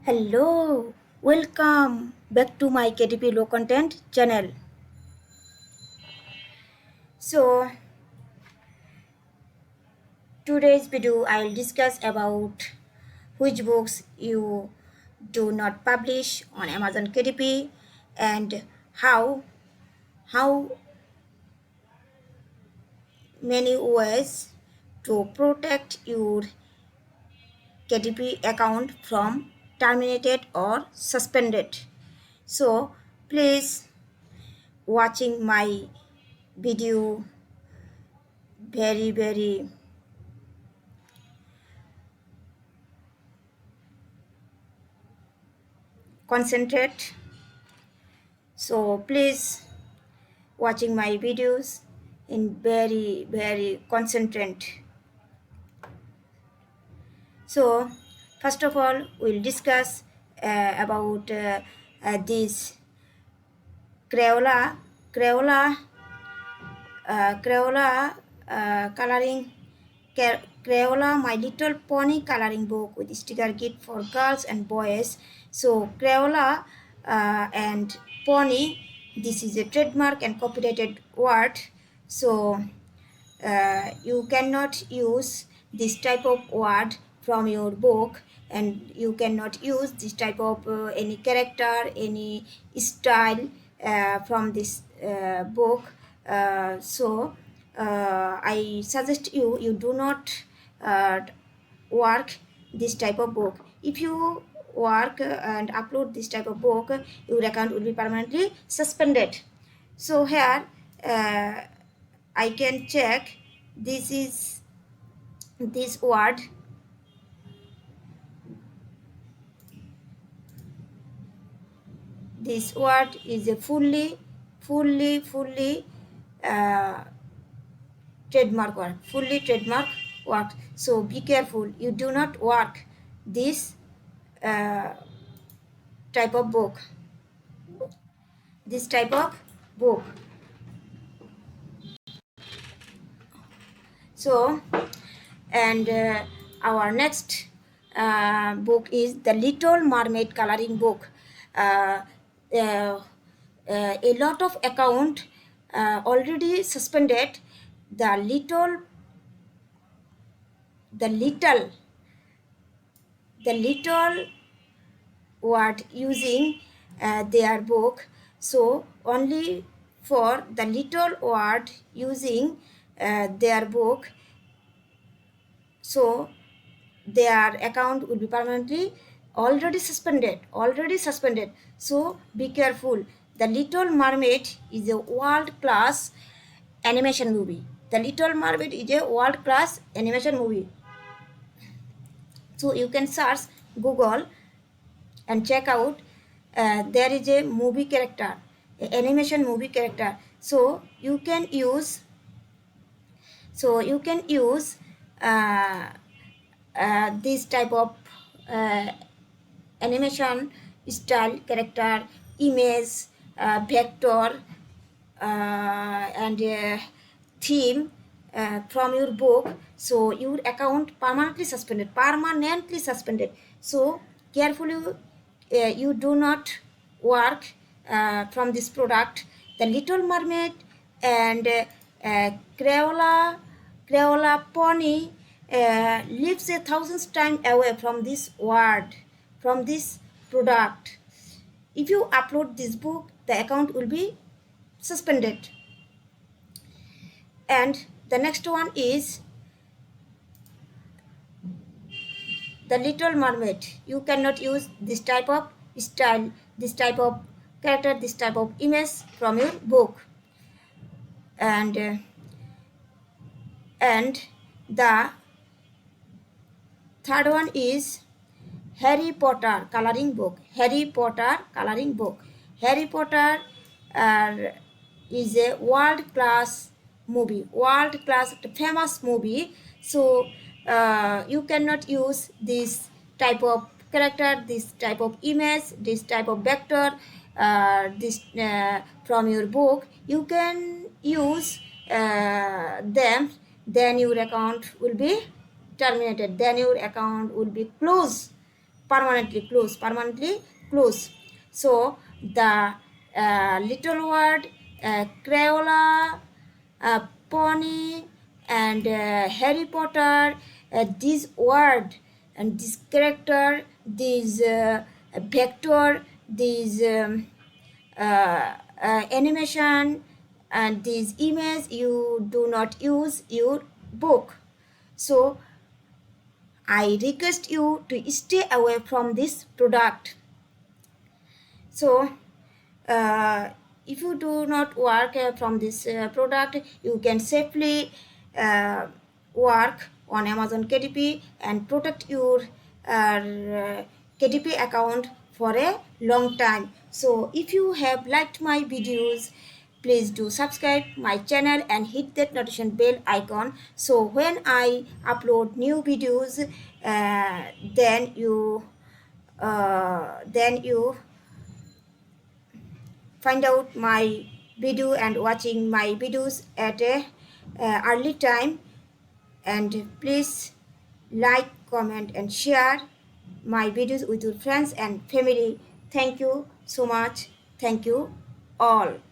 Hello, welcome back to my KDP Low Content channel. So today's video I'll discuss about which books you do not publish on Amazon KDP and how many ways to protect your KDP account from terminated or suspended. So please watching my video very concentrate. So please watching my videos in very concentrate. So first of all we'll discuss about this Crayola Crayola Crayola coloring Crayola My Little Pony coloring book with sticker kit for girls and boys. So Crayola and pony, this is a trademark and copyrighted word. So you cannot use this type of word from your book, and you cannot use this type of any character, any style from this book. I suggest you do not work this type of book. If you work and upload this type of book, your account will be permanently suspended. So here I can check this word. This word is a fully trademark word, fully trademark word. So be careful, you do not work this type of book. This type of book. So, and our next book is The Little Mermaid coloring book. A lot of account already suspended. The little word using their book. So only for the little word using their book, so their account will be permanently already suspended. So be careful. The Little Mermaid is a world-class animation movie. The Little Mermaid is a world-class animation movie. So you can search Google and check out. There is a movie character, an animation movie character. So you can use this type of animation style character, image, vector, and theme from your book. So your account permanently suspended. So carefully you do not work from this product. The Little Mermaid and Crayola Pony lives 1,000 times away from this word, from this product. If you upload this book, the account will be suspended. And the next one is The Little Mermaid. You cannot use this type of style, this type of character, this type of image from your book. And the third one is Harry Potter coloring book. Harry Potter is a world-class movie, famous movie. So you cannot use this type of character, this type of image, this type of vector, from your book. You can use them, then your account will be terminated, then your account will be closed permanently close. So the little word Crayola, pony, and Harry Potter, this word and this character, this vector, this animation, and this image you do not use your book. So I request you to stay away from this product. So uh, if you do not work from this product, you can safely uh, work on Amazon KDP and protect your KDP account for a long time. So if you have liked my videos, please do subscribe my channel and hit that notification bell icon, so when I upload new videos, then you find out my video and watching my videos at a early time. And please like, comment, and share my videos with your friends and family. Thank you so much. Thank you all.